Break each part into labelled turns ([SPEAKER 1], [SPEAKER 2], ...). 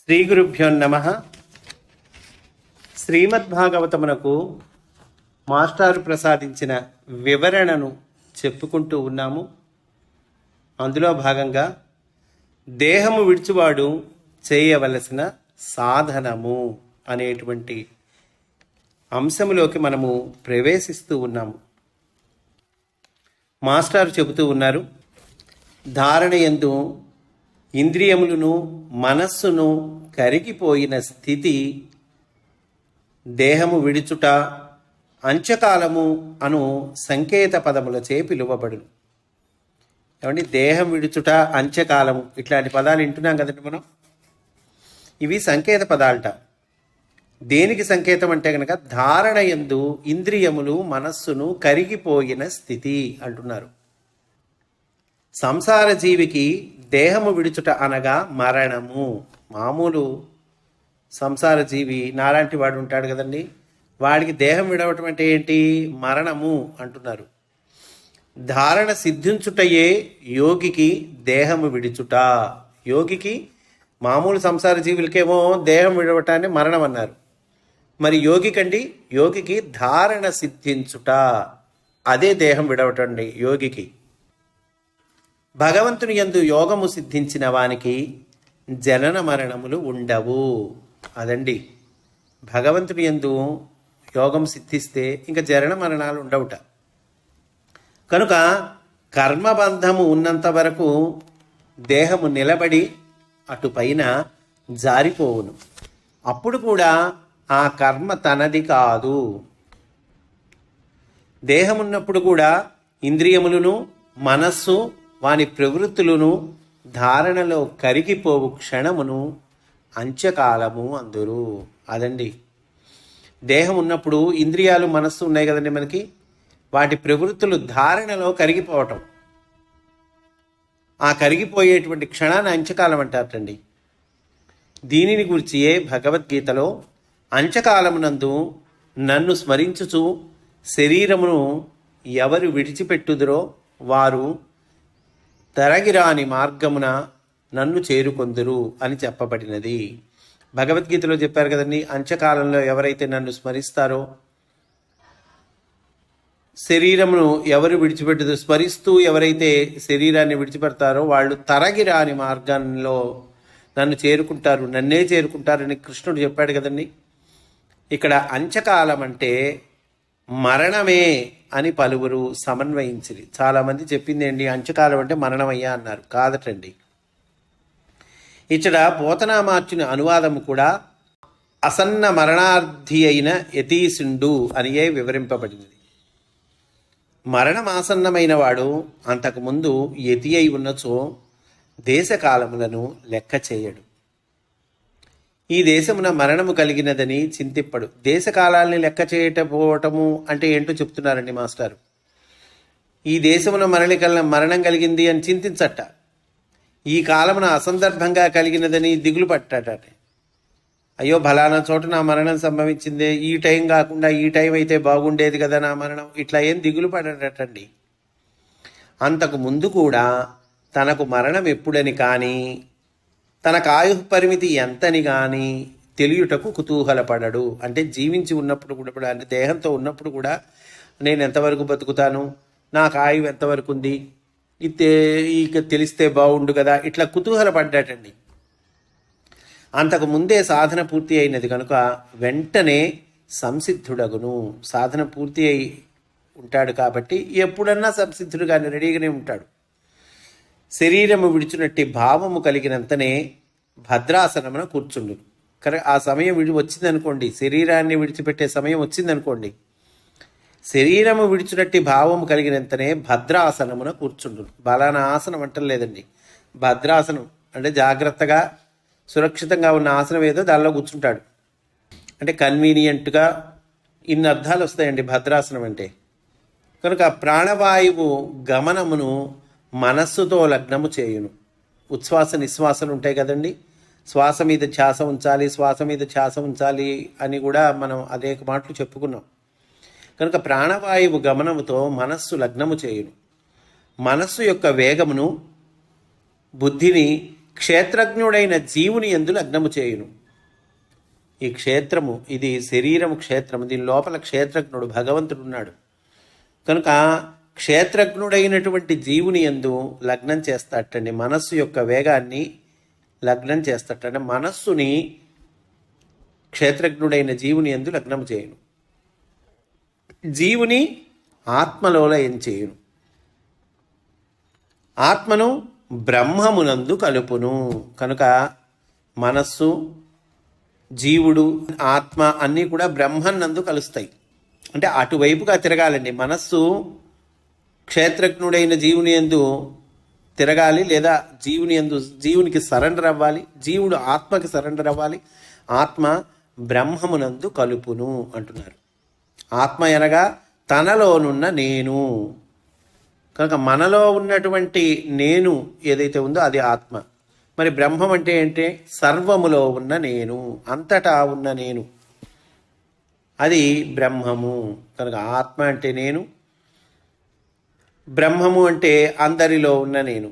[SPEAKER 1] శ్రీ గురుభ్యో నమః. శ్రీమద్భాగవతమునకు మాస్టారు ప్రసాదించిన వివరణను చెప్పుకుంటూ ఉన్నాము. అందులో భాగంగా దేహము విడిచువాడు చేయవలసిన సాధనము అనేటువంటి అంశములోకి మనము ప్రవేశిస్తూ ఉన్నాము. మాస్టారు చెబుతూ ఉన్నారు, ధారణయందు ఇంద్రియములను మనస్సును కరిగిపోయిన స్థితి దేహము విడుచుట అంచకాలము అను సంకేత పదములచే పిలువబడును. ఏమండి, దేహం విడుచుట అంచకాలము ఇట్లాంటి పదాలు వింటున్నాం కదండి మనం. ఇవి సంకేత పదాలట. దేనికి సంకేతం అంటే కనుక ధారణయందు ఇంద్రియములు మనస్సును కరిగిపోయిన స్థితి అంటున్నారు. సంసార జీవికి దేహము విడుచుట అనగా మరణము. మామూలు సంసార జీవి నాలాంటి వాడు ఉంటాడు కదండి, వాడికి దేహం విడవటం అంటే ఏంటి? మరణము అంటున్నారు. ధారణ సిద్ధించుటయే యోగికి దేహము విడుచుట. యోగికి, మామూలు సంసార జీవులకేమో దేహం విడవటాన్ని మరణం అన్నారు. మరి యోగికండి, యోగికి ధారణ సిద్ధించుట, అదే దేహం విడవటండి యోగికి. భగవంతుని యందు యోగము సిద్ధించిన వానికి జనన మరణములు ఉండవు. అదండి, భగవంతుని యందు యోగం సిద్ధిస్తే ఇంకా జనన మరణాలు ఉండవుట. కనుక కర్మబంధము ఉన్నంత వరకు దేహము నిలబడి అటుపైన జారిపోవును. అప్పుడు కూడా ఆ కర్మ తనది కాదు. దేహమున్నప్పుడు కూడా ఇంద్రియములను మనస్సు వాని ప్రవృత్తులను ధారణలో కరిగిపోవు క్షణమును అంత్యకాలము అందురు. అదండి, దేహం ఉన్నప్పుడు ఇంద్రియాలు మనస్సు ఉన్నాయి కదండి మనకి, వాటి ప్రవృత్తులు ధారణలో కరిగిపోవటం, ఆ కరిగిపోయేటువంటి క్షణాన్ని అంత్యకాలం అంటారటండి. దీనిని గురించియే భగవద్గీతలో అంత్యకాలమునందు నన్ను స్మరించుచు శరీరమును ఎవరు విడిచిపెట్టుదురో వారు తరగిరాని మార్గమున నన్ను చేరుకొందురు అని చెప్పబడినది. భగవద్గీతలో చెప్పారు కదండి, అంత్యకాలంలో ఎవరైతే నన్ను స్మరిస్తారో, శరీరమును ఎవరు విడిచిపెట్టుదు, స్మరిస్తూ ఎవరైతే శరీరాన్ని విడిచిపెడతారో వాళ్ళు తరగిరాని మార్గంలో నన్ను చేరుకుంటారు, నన్నే చేరుకుంటారని కృష్ణుడు చెప్పాడు కదండి. ఇక్కడ అంత్యకాలం అంటే మరణమే అని పలువురు సమన్వయించిరి. చాలామంది చెప్పింది ఏంటి, అంత్యకాలం అంటే మరణమయ్యా అన్నారు. కాదటండి. ఇక్కడ పోతనామార్చుని అనువాదము కూడా అసన్న మరణార్థి అయిన యతీసుండు అనియే వివరింపబడినది. మరణమాసన్నమైన వాడు అంతకుముందు యతి అయి ఉన్నచో దేశకాలములను లెక్క చేయడు. ఈ దేశమున మరణము కలిగినదని చింతిప్పడు. దేశకాలాల్ని లెక్క చేయకపోవటము అంటే ఏంటో చెప్తున్నారండి మాస్టారు. ఈ దేశమున మరణం కలిగింది అని చింతించట. ఈ కాలమున అసందర్భంగా కలిగినదని దిగులు పట్టట. అయ్యో ఫలానా చోట నా మరణం సంభవించిందే, ఈ టైం కాకుండా ఈ టైం అయితే బాగుండేది కదా నా మరణం, ఇట్లా ఏం దిగులు పడటండి. అంతకు ముందు కూడా తనకు మరణం ఎప్పుడని కానీ తనకు ఆయు పరిమితి ఎంతని కానీ తెలియుటకు కుతూహలపడడు. అంటే జీవించి ఉన్నప్పుడు కూడా, అంటే దేహంతో ఉన్నప్పుడు కూడా నేను ఎంతవరకు బతుకుతాను, నాకు ఆయువు ఎంతవరకు ఉంది, ఇక తెలిస్తే బాగుండు కదా, ఇట్లా కుతూహలపడ్డాటండి. అంతకు ముందే సాధన పూర్తి అయినది కనుక వెంటనే సంసిద్ధుడగును. సాధన పూర్తి అయి ఉంటాడు కాబట్టి ఎప్పుడన్నా సంసిద్ధుడుగానే రెడీగానే ఉంటాడు. శరీరము విడిచినట్టి భావము కలిగినంతనే భద్రాసనమున కూర్చుండు. ఆ సమయం వచ్చిందనుకోండి, శరీరాన్ని విడిచిపెట్టే సమయం వచ్చిందనుకోండి, శరీరము విడిచినట్టి భావము కలిగినంతనే భద్రాసనమున కూర్చుండు. బలానా ఆసనం అంటలేదండి, భద్రాసనం అంటే జాగ్రత్తగా సురక్షితంగా ఉన్న ఆసనం ఏదో దానిలో కూర్చుంటాడు. అంటే కన్వీనియంట్గా ఇన్ని అర్థాలు వస్తాయండి భద్రాసనం అంటే. కనుక ప్రాణవాయువు గమనమును మనస్సుతో లగ్నము చేయును. ఉచ్ఛ్వాస నిశ్వాసలు ఉంటాయి కదండి, శ్వాస మీద ధ్యాస ఉంచాలి, శ్వాస మీద ధ్యాస ఉంచాలి అని కూడా మనం అనేక మాటలు చెప్పుకున్నాం. కనుక ప్రాణవాయువు గమనముతో మనస్సు లగ్నము చేయును. మనస్సు యొక్క వేగమును బుద్ధిని క్షేత్రజ్ఞుడైన జీవుని యందు లగ్నము చేయును. ఈ క్షేత్రము, ఇది శరీరము క్షేత్రము, దీని లోపల క్షేత్రజ్ఞుడు భగవంతుడు ఉన్నాడు కనుక క్షేత్రజ్ఞుడైనటువంటి జీవుని యందు లగ్నం చేస్తాటండి. మనస్సు యొక్క వేగాన్ని లగ్నం చేస్తాటండి. మనస్సుని క్షేత్రజ్ఞుడైన జీవుని యందు లగ్నం చేయును. జీవుని ఆత్మలో లయం చేయును. ఆత్మను బ్రహ్మమునందు కలుపును. కనుక మనస్సు, జీవుడు, ఆత్మ అన్నీ కూడా బ్రహ్మన్నందు కలుస్తాయి. అంటే అటువైపుగా తిరగాలండి. మనస్సు క్షేత్రజ్ఞుడైన జీవుని యందు తిరగాలి, లేదా జీవునికి సరెండర్ అవ్వాలి. జీవుడు ఆత్మకి సరెండర్ అవ్వాలి. ఆత్మ బ్రహ్మమునందు కలుపును అంటున్నారు. ఆత్మ అనగా తనలోనున్న నేను. కనుక మనలో ఉన్నటువంటి నేను ఏదైతే ఉందో అది ఆత్మ. మరి బ్రహ్మం అంటే ఏంటి? సర్వములో ఉన్న నేను, అంతటా ఉన్న నేను, అది బ్రహ్మము. కనుక ఆత్మ అంటే నేను, బ్రహ్మము అంటే అందరిలో ఉన్న నేను.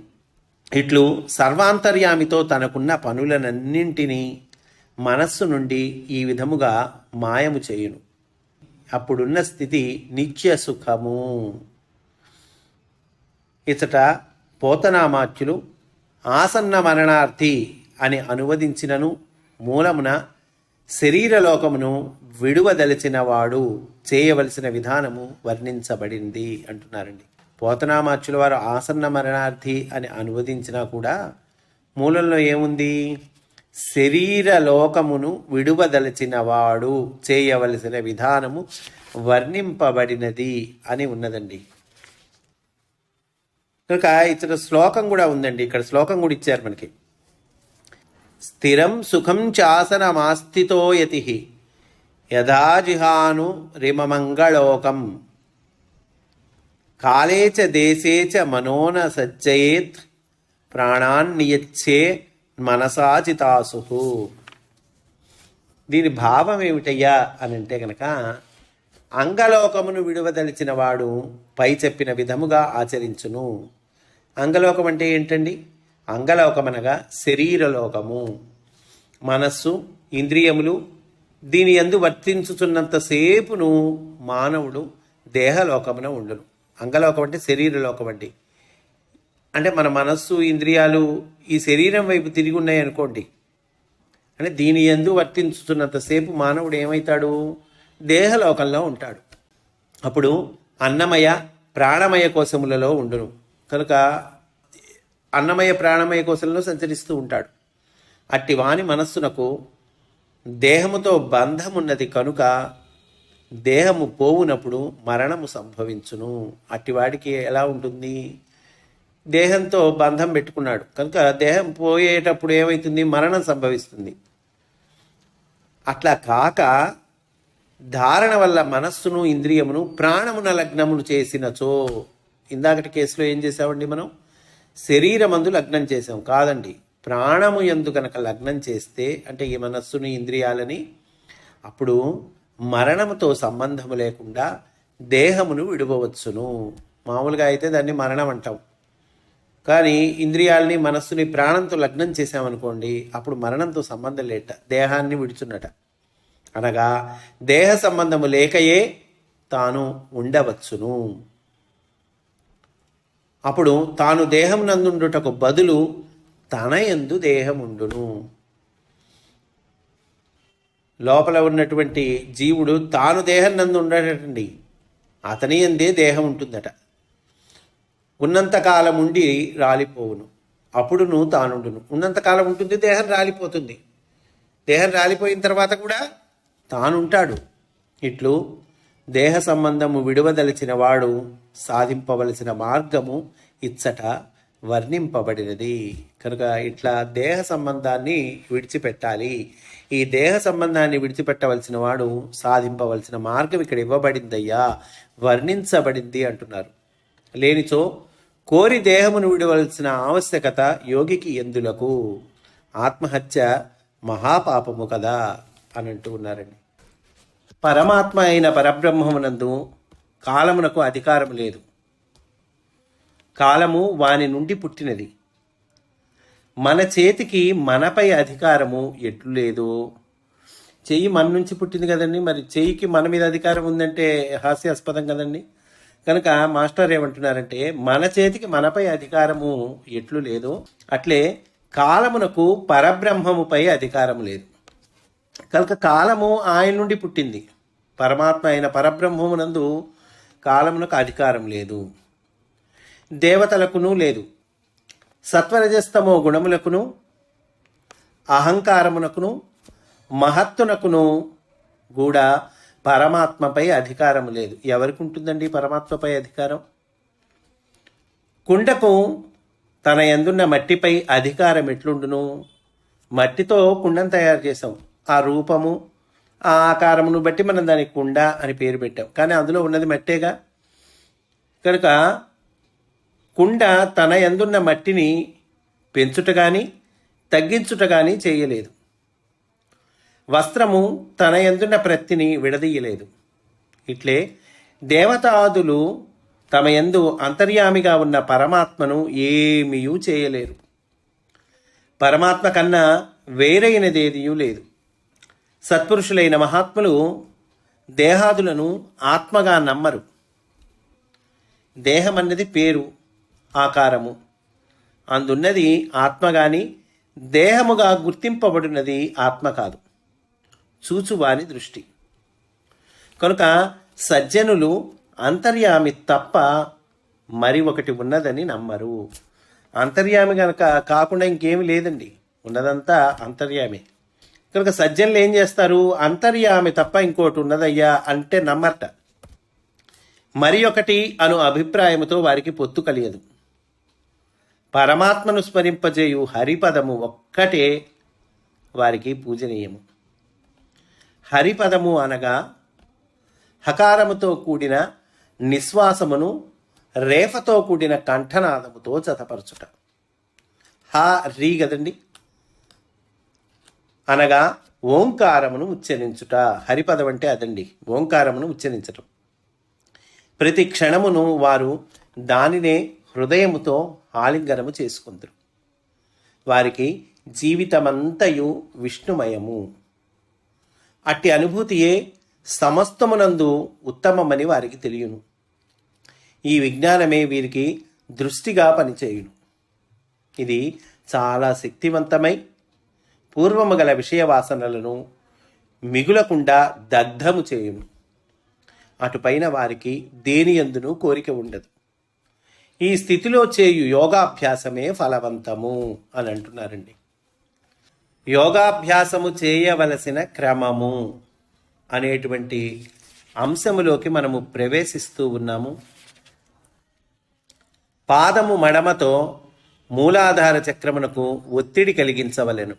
[SPEAKER 1] ఇట్లు సర్వాంతర్యామితో తనకున్న పనులనన్నింటినీ మనస్సు నుండి ఈ విధముగా మాయము చేయును. అప్పుడున్న స్థితి నిత్య సుఖము. ఇచట పోతనామాత్యులు ఆసన్న మరణార్థి అని అనువదించినను మూలమున శరీరలోకమును విడువదలిచిన వాడు చేయవలసిన విధానము వర్ణించబడింది అంటున్నారండి. పోతనామాత్యుల వారు ఆసన్న మరణార్థి అని అనువదించినా కూడా మూలంలో ఏముంది? శరీరలోకమును విడువదలచిన వాడు చేయవలసిన విధానము వర్ణింపబడినది అని ఉన్నదండి. కనుక ఇతర శ్లోకం కూడా ఉందండి. ఇక్కడ శ్లోకం కూడా ఇచ్చారు మనకి. స్థిరం సుఖం చాసనమాస్థితో యతి యథాజిహాను రిమమంగళోకం కాలే చ దేశే చ మనోన సజ్జయేత్ ప్రాణాన్ నియచ్చే మనసాచితాసు. దీని భావం ఏమిటయ్యా అని అంటే కనుక, అంగలోకమును విడువదలిచిన వాడు పై చెప్పిన విధముగా ఆచరించును. అంగలోకం అంటే ఏంటండి? అంగలోకం అనగా శరీరలోకము. మనస్సు, ఇంద్రియములు దీని యందు వర్తించుచున్నంతసేపును మానవుడు దేహలోకమున ఉండును. అంగలోకం అంటే శరీరలోకం అండి. అంటే మన మనస్సు, ఇంద్రియాలు ఈ శరీరం వైపు తిరిగి ఉన్నాయి అనుకోండి, అంటే దీని యందు వర్తించుతున్నంతసేపు మానవుడు ఏమవుతాడు? దేహలోకంలో ఉంటాడు. అప్పుడు అన్నమయ ప్రాణమయ కోశములలో ఉండును. కనుక అన్నమయ ప్రాణమయ కోశంలో సంచరిస్తూ ఉంటాడు. అట్టి వాని మనస్సునకు దేహముతో బంధమున్నది కనుక దేహము పోవునప్పుడు మరణము సంభవించును. అట్టివాడికి ఎలా ఉంటుంది? దేహంతో బంధం పెట్టుకున్నాడు కనుక దేహం పోయేటప్పుడు ఏమవుతుంది? మరణం సంభవిస్తుంది. అట్లా కాక ధారణ వల్ల మనస్సును, ఇంద్రియమును ప్రాణమున లగ్నమును చేసినచో, ఇందాకటి కేసులో ఏం చేసామండి మనం? శరీరమందు లగ్నం చేసాం కాదండి, ప్రాణము యందు కనుక లగ్నం చేస్తే, అంటే ఈ మనస్సుని, ఇంద్రియాలని, అప్పుడు మరణముతో సంబంధము లేకుండా దేహమును విడవవచ్చును. మామూలుగా అయితే దాన్ని మరణం అంటాం. కానీ ఇంద్రియాలని, మనస్సుని ప్రాణంతో లగ్నం చేసామనుకోండి, అప్పుడు మరణంతో సంబంధం లేట, దేహాన్ని విడుచున్నట. అనగా దేహ సంబంధము లేకయే తాను ఉండవచ్చును. అప్పుడు తాను దేహం నందుండుటకు బదులు తన యందు దేహముండును. లోపల ఉన్నటువంటి జీవుడు తాను దేహం నందు ఉండటండి, అతని యందే దేహం ఉంటుందట. ఉన్నంతకాలం ఉండి రాలిపోవును, అప్పుడును తానుండును. ఉన్నంతకాలం ఉంటుంది, దేహం రాలిపోతుంది. దేహం రాలిపోయిన తర్వాత కూడా తానుంటాడు. ఇట్లు దేహ సంబంధము విడువదలిచిన వాడు సాధింపవలసిన మార్గము ఇచ్చట వర్ణింపబడినది. కనుక ఇట్లా దేహ సంబంధాన్ని విడిచిపెట్టాలి. ఈ దేహ సంబంధాన్ని విడిచిపెట్టవలసిన వాడు సాధింపవలసిన మార్గం ఇక్కడ ఇవ్వబడిందయ్యా, వర్ణించబడింది అంటున్నారు. లేనిచో కోరి దేహమును విడవలసిన ఆవశ్యకత యోగికి ఎందులకు? ఆత్మహత్య మహాపాపము కదా అని అంటూ ఉన్నారండి. పరమాత్మ అయిన పరబ్రహ్మమునందు కాలమునకు అధికారం లేదు. కాలము వాని నుండి పుట్టినది. మన చేతికి మనపై అధికారము ఎట్లు లేదో. చెయ్యి మన నుంచి పుట్టింది కదండి, మరి చెయ్యికి మన మీద అధికారం ఉందంటే హాస్యాస్పదం కదండి. కనుక మాస్టర్ ఏమంటున్నారంటే, మన చేతికి మనపై అధికారము ఎట్లు లేదో అట్లే కాలమునకు పరబ్రహ్మముపై అధికారం లేదు. కనుక కాలము ఆయన నుండి పుట్టింది. పరమాత్మ అయిన పరబ్రహ్మమునందు కాలమునకు అధికారం లేదు. దేవతలకును లేదు. సత్వరజస్తమో గుణములకును అహంకారమునకును మహత్తునకును కూడా పరమాత్మపై అధికారం లేదు. ఎవరికి ఉంటుందండి పరమాత్మపై అధికారం? కుండకు తన యందున్న మట్టిపై అధికారం ఎట్లుండును? మట్టితో కుండను తయారు చేసాం. ఆ రూపము ఆ ఆకారమును బట్టి మనం దానికి కుండ అని పేరు పెట్టాం, కానీ అందులో ఉన్నది మట్టేగా. కనుక కుండ తన యందున్న మట్టిని పెంచుట కానీ తగ్గించుట కానీ చేయలేదు. వస్త్రము తన యందున్న ప్రత్తిని విడదీయలేదు. ఇట్లే దేవతాదులు తమ యందు అంతర్యామిగా ఉన్న పరమాత్మను ఏమీయూ చేయలేరు. పరమాత్మ కన్నా వేరైనదేదియూ లేదు. సత్పురుషులైన మహాత్ములు దేహాదులను ఆత్మగా నమ్మరు. దేహం అన్నది పేరు, ఆకారము. అందున్నది ఆత్మ గాని దేహముగా గుర్తింపబడినది ఆత్మ కాదు. చూచువాని దృష్టి. కనుక సజ్జనులు అంతర్యామి తప్ప మరి ఒకటి ఉన్నదని నమ్మరు. అంతర్యామి కనుక కాకుండా ఇంకేమి లేదండి, ఉన్నదంతా అంతర్యామి. కనుక సజ్జనులు ఏం చేస్తారు? అంతర్యామి తప్ప ఇంకోటి ఉన్నదయ్యా అంటే నమ్మరట. మరి ఒకటి అను అభిప్రాయముతో వారికి పొత్తు కలియదు. పరమాత్మను స్మరింపజేయు హరిపదము ఒక్కటే వారికి పూజనీయము. హరిపదము అనగా హకారముతో కూడిన నిశ్వాసమును రేఫతో కూడిన కంఠనాదముతో జతపరచుట. హ రీ కదండి, అనగా ఓంకారమును ఉచ్చరించుట. హరిపదం అంటే అదండి, ఓంకారమును ఉచ్చరించటం. ప్రతి క్షణమును వారు దానినే హృదయముతో ఆలింగనము చేసుకుందరు. వారికి జీవితమంతయు విష్ణుమయము. అట్టి అనుభూతియే సమస్తమునందు ఉత్తమమని వారికి తెలియను. ఈ విజ్ఞానమే వీరికి దృష్టిగా పనిచేయును. ఇది చాలా శక్తివంతమై పూర్వము గల విషయ వాసనలను మిగులకుండా దగ్ధము చేయును. అటుపైన వారికి దేనియందును కోరిక ఉండదు. ఈ స్థితిలో చేయు యోగాభ్యాసమే ఫలవంతము అని అంటున్నారండి. యోగాభ్యాసము చేయవలసిన క్రమము అనేటువంటి అంశములోకి మనము ప్రవేశిస్తూ ఉన్నాము. పాదము మడమతో మూలాధార చక్రమునకు ఒత్తిడి కలిగించవలెను.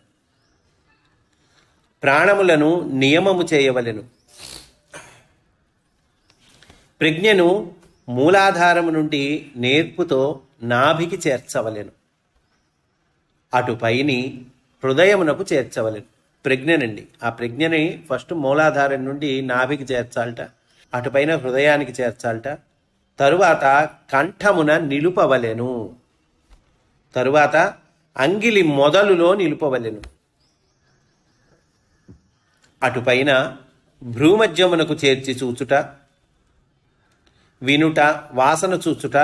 [SPEAKER 1] ప్రాణములను నియమము చేయవలెను. ప్రజ్ఞను మూలాధారము నుండి నేర్పుతో నాభికి చేర్చవలెను. అటుపైని హృదయమునకు చేర్చవలెను. ప్రజ్ఞనండి, ఆ ప్రజ్ఞని ఫస్ట్ మూలాధారం నుండి నాభికి చేర్చాలట, అటుపైన హృదయానికి చేర్చాలట. తరువాత కంఠమున నిలుపవలెను. తరువాత అంగిలి మొదలులో నిలుపవలెను. అటుపైన భ్రూమధ్యమునకు చేర్చి చూచుట, వినుట, వాసన చూచుట,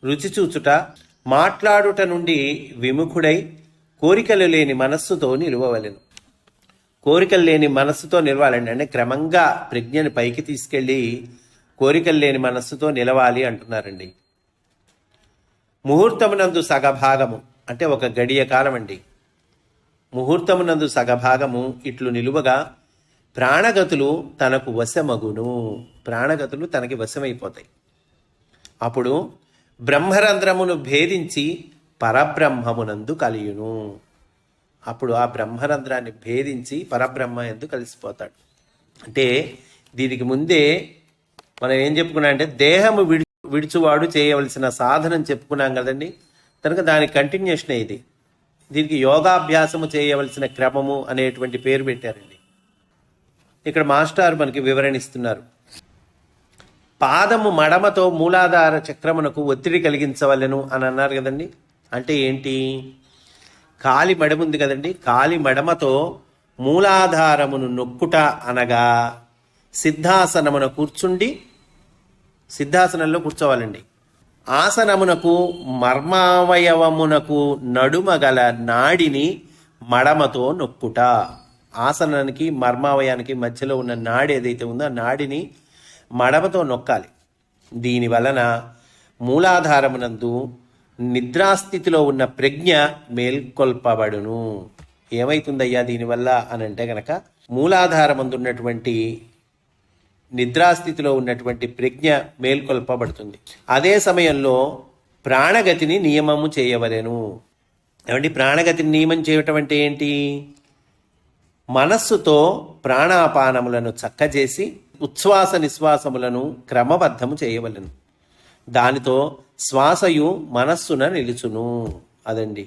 [SPEAKER 1] రుచి చూచుట, మాట్లాడుట నుండి విముఖుడై కోరికలు లేని మనస్సుతో నిలువవలెను. కోరికలు లేని మనస్సుతో నిలవాలండి, అంటే క్రమంగా ప్రజ్ఞని పైకి తీసుకెళ్ళి కోరికలు లేని మనస్సుతో నిలవాలి అంటున్నారండి. ముహూర్తమునందు సగభాగము అంటే ఒక గడియ కాలం అండి. ముహూర్తమునందు సగభాగము ఇట్లు నిలువగా ప్రాణగతులు తనకు వశమగును. ప్రాణగతులు తనకి వశమైపోతాయి. అప్పుడు బ్రహ్మరంధ్రమును భేదించి పరబ్రహ్మమునందు కలియును. అప్పుడు ఆ బ్రహ్మరంధ్రాన్ని భేదించి పరబ్రహ్మ ఎందు కలిసిపోతాడు. అంటే దీనికి ముందే మనం ఏం చెప్పుకున్నాం అంటే దేహము విడుచువాడు చేయవలసిన సాధనం చెప్పుకున్నాం కదండి. కనుక దాని కంటిన్యూషన్ ఇది. దీనికి యోగాభ్యాసము చేయవలసిన క్రమము అనేటువంటి పేరు పెట్టారండి. ఇక్కడ మాస్టర్ మనకి వివరణిస్తున్నారు. పాదము మడమతో మూలాధార చక్రమునకు ఒత్తిడి కలిగించవలెను అని అన్నారు కదండి. అంటే ఏంటి? కాలి మడమ ఉంది కదండి, కాలి మడమతో మూలాధారమును నొక్కుట అనగా సిద్ధాసనంలో కూర్చోవాలండి. ఆసనమునకు మర్మావయవమునకు నడుమ గల నాడిని మడమతో నొక్కుట. ఆసనానికి మర్మావయానికి మధ్యలో ఉన్న నాడి ఏదైతే ఉందో ఆ నాడిని మడమతో నొక్కాలి. దీని వలన మూలాధారమునందు నిద్రాస్థితిలో ఉన్న ప్రజ్ఞ మేల్కొల్పబడును. ఏమైతుందయ్యా దీనివల్ల అని అంటే గనక, మూలాధారమందున్నటువంటి నిద్రాస్థితిలో ఉన్నటువంటి ప్రజ్ఞ మేల్కొల్పబడుతుంది. అదే సమయంలో ప్రాణగతిని నియమము చేయవలెను. ఏమంటే ప్రాణగతిని నియమం చేయటం అంటే ఏంటి? మనస్సుతో ప్రాణాపానములను చక్కజేసి ఉచ్ఛ్వాస నిశ్వాసములను క్రమబద్ధము చేయవలెను. దానితో శ్వాసయు మనస్సున నిలుచును. అదండి.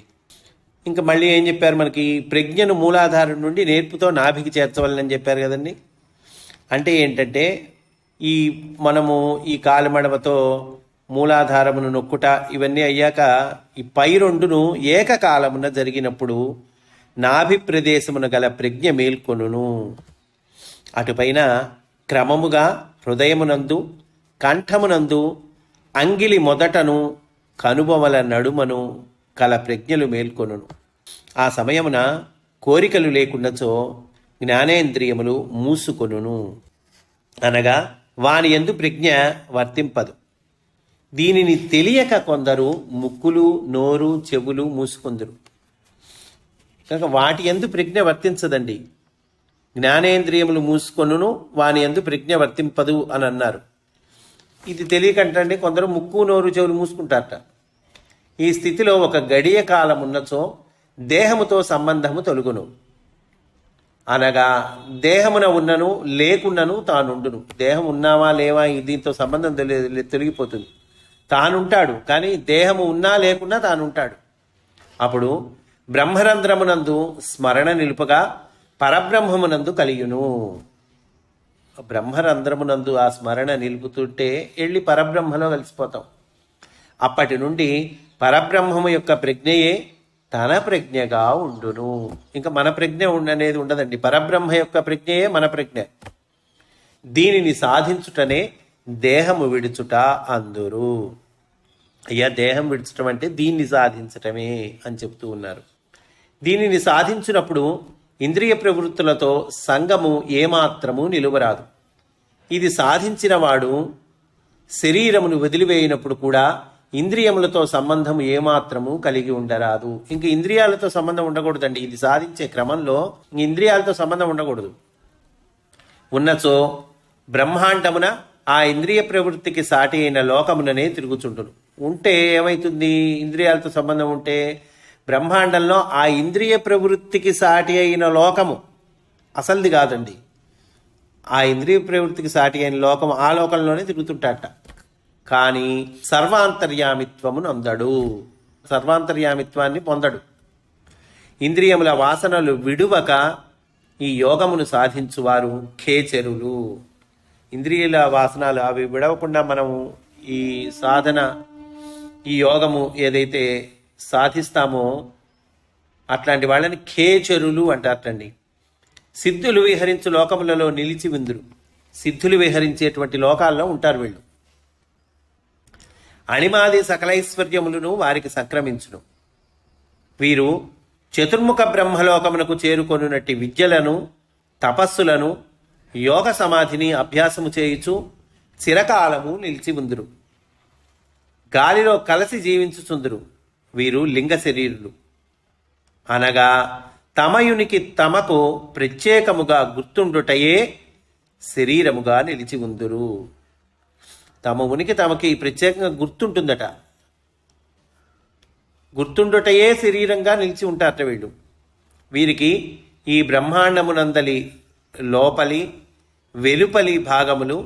[SPEAKER 1] ఇంకా మళ్ళీ ఏం చెప్పారు మనకి? ప్రజ్ఞను మూలాధారం నుండి నేర్పుతో నాభికి చేర్చవలనని చెప్పారు కదండి. అంటే ఏంటంటే మనము ఈ కాలిమడమతో మూలాధారమును నొక్కుట ఇవన్నీ అయ్యాక ఈ పై రెండును ఏకకాలమున జరిగినప్పుడు నాభి ప్రదేశమున గల ప్రజ్ఞ మేల్కొనును. అటుపైన క్రమముగా హృదయమునందు, కంఠమునందు, అంగిలి మొదటను, కనుబొమల నడుమను కల ప్రజ్ఞలు మేల్కొనును. ఆ సమయమున కోరికలు లేకున్నచో జ్ఞానేంద్రియములు మూసుకొనును, అనగా వాని యందు ప్రజ్ఞ వర్తింపదు. దీనిని తెలియక కొందరు ముక్కులు, నోరు, చెవులు మూసుకొందురు. కనుక వాటి యందు ప్రజ్ఞ వర్తించదండి. జ్ఞానేంద్రియములు మూసుకొనును, వాని యందు ప్రజ్ఞ వర్తింపదు అని అన్నారు. ఇది తెలియకంటండి కొందరు ముక్కు, నోరు, చెవులు మూసుకుంటారట. ఈ స్థితిలో ఒక గడియ కాలం ఉన్నచో దేహముతో సంబంధము తొలుగును, అనగా దేహమున ఉన్నను లేకున్నను తానుండును. దేహం ఉన్నావా లేవా దీంతో సంబంధం తొలగిపోతుంది. తానుంటాడు, కానీ దేహము ఉన్నా లేకున్నా తానుంటాడు. అప్పుడు బ్రహ్మరంధ్రమునందు స్మరణ నిలుపగా పరబ్రహ్మమునందు కలియును. బ్రహ్మరంధ్రమునందు ఆ స్మరణ నిలుపుతుంటే వెళ్ళి పరబ్రహ్మలో కలిసిపోతాం. అప్పటి నుండి పరబ్రహ్మము యొక్క ప్రజ్ఞయే తన ప్రజ్ఞగా ఉండును. ఇంకా మన ప్రజ్ఞ అనేది ఉండదండి. పరబ్రహ్మ యొక్క ప్రజ్ఞయే మన ప్రజ్ఞ. దీనిని సాధించుటనే దేహము విడుచుట అందురు. అయ్యా, దేహం విడుచటం అంటే దీన్ని సాధించటమే అని చెప్తూ ఉన్నారు. దీనిని సాధించినప్పుడు ఇంద్రియ ప్రవృత్తులతో సంగము ఏమాత్రము నిలువరాదు. ఇది సాధించిన వాడు శరీరమును వదిలివేయినప్పుడు కూడా ఇంద్రియములతో సంబంధం ఏమాత్రము కలిగి ఉండరాదు. ఇంక ఇంద్రియాలతో సంబంధం ఉండకూడదండి. ఇది సాధించే క్రమంలో ఇంద్రియాలతో సంబంధం ఉండకూడదు. ఉన్నచో బ్రహ్మాండమున ఆ ఇంద్రియ ప్రవృత్తికి సాటి అయిన లోకముననే తిరుగుచుంటును. ఉంటే ఏమవుతుంది? ఇంద్రియాలతో సంబంధం ఉంటే బ్రహ్మాండంలో ఆ ఇంద్రియ ప్రవృత్తికి సాటి అయిన లోకము అసలుది కాదండి. ఆ ఇంద్రియ ప్రవృత్తికి సాటి అయిన లోకము ఆ లోకంలోనే తిరుగుతుంటాట. కానీ సర్వాంతర్యామిత్వమును అందడు, సర్వాంతర్యామిత్వాన్ని పొందడు. ఇంద్రియముల వాసనలు విడువక ఈ యోగమును సాధించువారు ఖేచరులు. ఇంద్రియాల వాసనలు అవి విడవకుండా మనము ఈ సాధన, ఈ యోగము ఏదైతే సాధిస్తామో అట్లాంటి వాళ్ళని ఖేచరులు అంటారటండి. సిద్ధులు విహరించు లోకములలో నిలిచి విందురు. సిద్ధులు విహరించేటువంటి లోకాల్లో ఉంటారు వీళ్ళు. అణిమాది సకలైశ్వర్యములను వారికి సంక్రమించును. వీరు చతుర్ముఖ బ్రహ్మలోకమునకు చేరుకొనున్నట్టి విద్యలను, తపస్సులను, యోగ సమాధిని అభ్యాసము చేయుచు చిరకాలము నిలిచి ఉందురు. గాలిలో కలసి జీవించుచుందురు. వీరు లింగ శరీరులు, అనగా తమయునికి తమకు ప్రత్యేకముగా గుర్తుండుటయే శరీరముగా నిలిచి ఉందురు. తమ ఉనికి తమకి ప్రత్యేకంగా గుర్తుంటుందట. గుర్తుండుటయే శరీరంగా నిలిచి ఉంటారట వీళ్ళు. వీరికి ఈ బ్రహ్మాండమునందలి లోపలి వెలుపలి భాగములు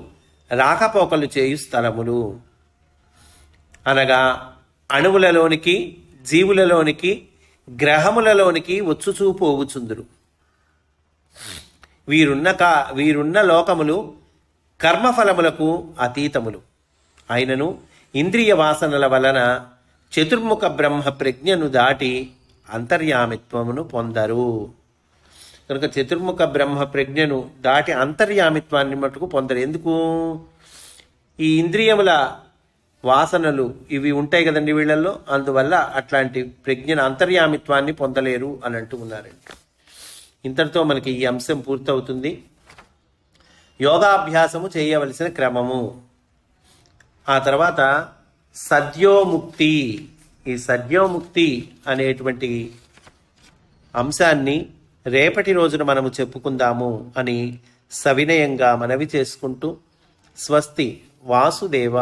[SPEAKER 1] రాకపోకలు చేయు స్థలములు, అనగా అణువులలోనికి, జీవులలోనికి, గ్రహములలోనికి వచ్చుచూ పోవుచుందురు. వీరున్న లోకములు కర్మఫలములకు అతీతములు అయినను ఇంద్రియ వాసనల వలన చతుర్ముఖ బ్రహ్మ ప్రజ్ఞను దాటి అంతర్యామిత్వమును పొందరు. కనుక చతుర్ముఖ బ్రహ్మ ప్రజ్ఞను దాటి అంతర్యామిత్వాన్ని మటుకు పొందరు. ఎందుకు? ఈ ఇంద్రియముల వాసనలు ఇవి ఉంటాయి కదండి వీళ్ళల్లో, అందువల్ల అట్లాంటి ప్రజ్ఞను అంతర్యామిత్వాన్ని పొందలేరు అని అంటూ ఉన్నారండి. ఇంతటితో మనకి ఈ అంశం పూర్తవుతుంది. యోగాభ్యాసము చేయవలసిన క్రమము, ఆ తర్వాత సద్యోముక్తి. ఈ సద్యోముక్తి అనేటువంటి అంశాన్ని రేపటి రోజున మనము చెప్పుకుందాము అని సవినయంగా మనవి చేసుకుంటూ, స్వస్తి. వాసుదేవ.